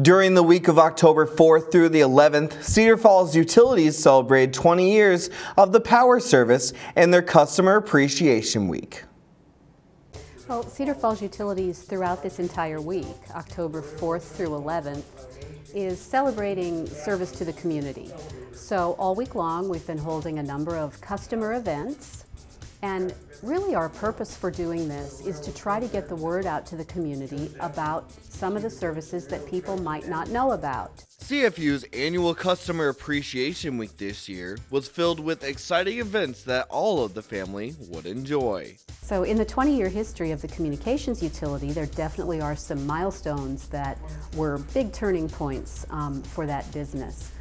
During the week of October 4th through the 11th, Cedar Falls Utilities celebrated 20 years of the power service in their Customer Appreciation Week. Well, Cedar Falls Utilities throughout this entire week, October 4th through 11th, is celebrating service to the community. So all week long we've been holding a number of customer events, and really our purpose for doing this is to try to get the word out to the community about some of the services that people might not know about. CFU's annual Customer Appreciation Week this year was filled with exciting events that all of the family would enjoy. So in the 20-year history of the communications utility, there definitely are some milestones that were big turning points for that business.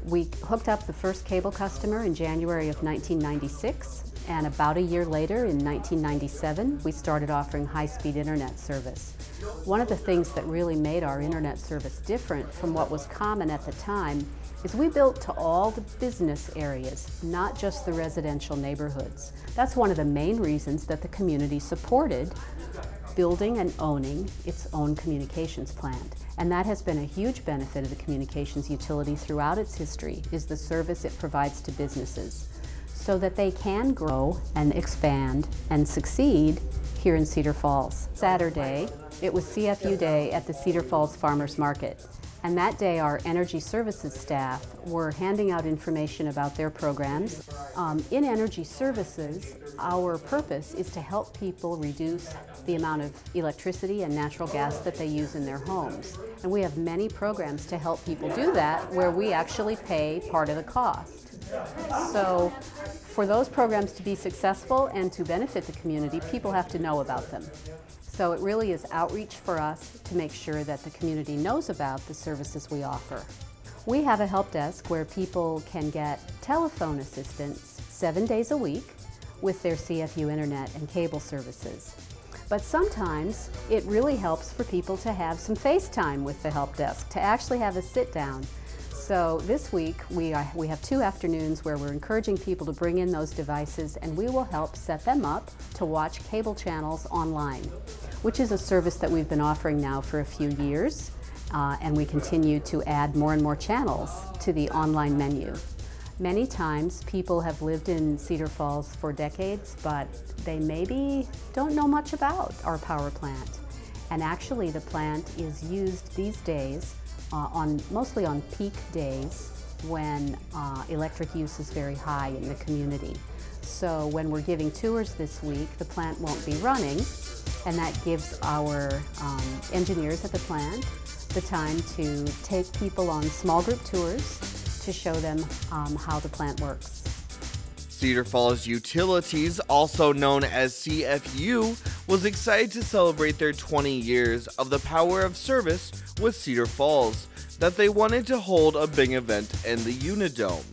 We hooked up the first cable customer in January of 1996, and about a year later, in 1997, we started offering high-speed internet service. One of the things that really made our internet service different from what was common at the time is we built to all the business areas, not just the residential neighborhoods. That's one of the main reasons that the community supported building and owning its own communications plant. And that has been a huge benefit of the communications utility throughout its history, is the service it provides to businesses, so that they can grow and expand and succeed here in Cedar Falls. Saturday, it was CFU Day at the Cedar Falls Farmers Market. And that day, our energy services staff were handing out information about their programs. In energy services, our purpose is to help people reduce the amount of electricity and natural gas that they use in their homes. And we have many programs to help people do that, where we actually pay part of the cost. So for those programs to be successful and to benefit the community, people have to know about them. So it really is outreach for us to make sure that the community knows about the services we offer. We have a help desk where people can get telephone assistance 7 days a week with their CFU internet and cable services. But sometimes it really helps for people to have some FaceTime with the help desk, to actually have a sit down. So this week we have 2 afternoons where we're encouraging people to bring in those devices, and we will help set them up to watch cable channels online, which is a service that we've been offering now for a few years, and we continue to add more and more channels to the online menu. Many times people have lived in Cedar Falls for decades, but they maybe don't know much about our power plant. And actually the plant is used these days mostly on peak days when electric use is very high in the community. So when we're giving tours this week, the plant won't be running, and that gives our engineers at the plant the time to take people on small group tours to show them how the plant works. Cedar Falls Utilities, also known as CFU, was excited to celebrate their 20 years of the power of service with Cedar Falls, that they wanted to hold a big event in the Unidome.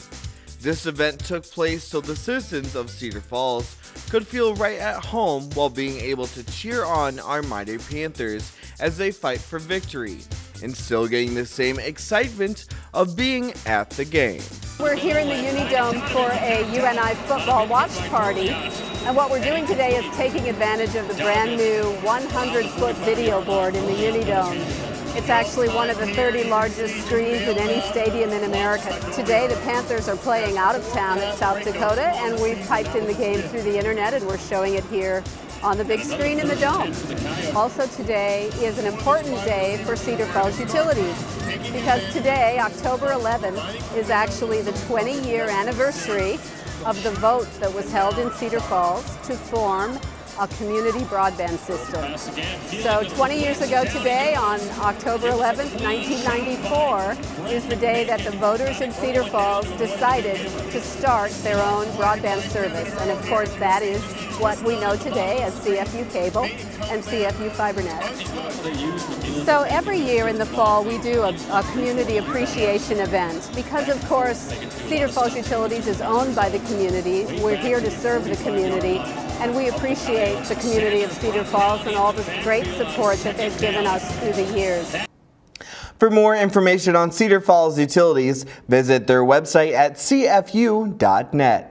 This event took place so the citizens of Cedar Falls could feel right at home while being able to cheer on our mighty Panthers as they fight for victory, and still getting the same excitement of being at the game. We're here in the Unidome for a UNI football watch party, and what we're doing today is taking advantage of the brand new 100-foot video board in the Unidome. It's actually one of the 30 largest screens in any stadium in America. Today the Panthers are playing out of town in South Dakota, and we've piped in the game through the internet, and we're showing it here on the big screen in the dome. Also today is an important day for Cedar Falls Utilities, because today, October 11th, is actually the 20-year anniversary of the vote that was held in Cedar Falls to form a community broadband system. So 20 years ago today, on October 11th, 1994, is the day that the voters in Cedar Falls decided to start their own broadband service. And of course, that is what we know today as CFU Cable and CFU FiberNet. So every year in the fall, we do a community appreciation event. Because of course, Cedar Falls Utilities is owned by the community. We're here to serve the community, and we appreciate the community of Cedar Falls and all the great support that they've given us through the years. For more information on Cedar Falls Utilities, visit their website at cfu.net.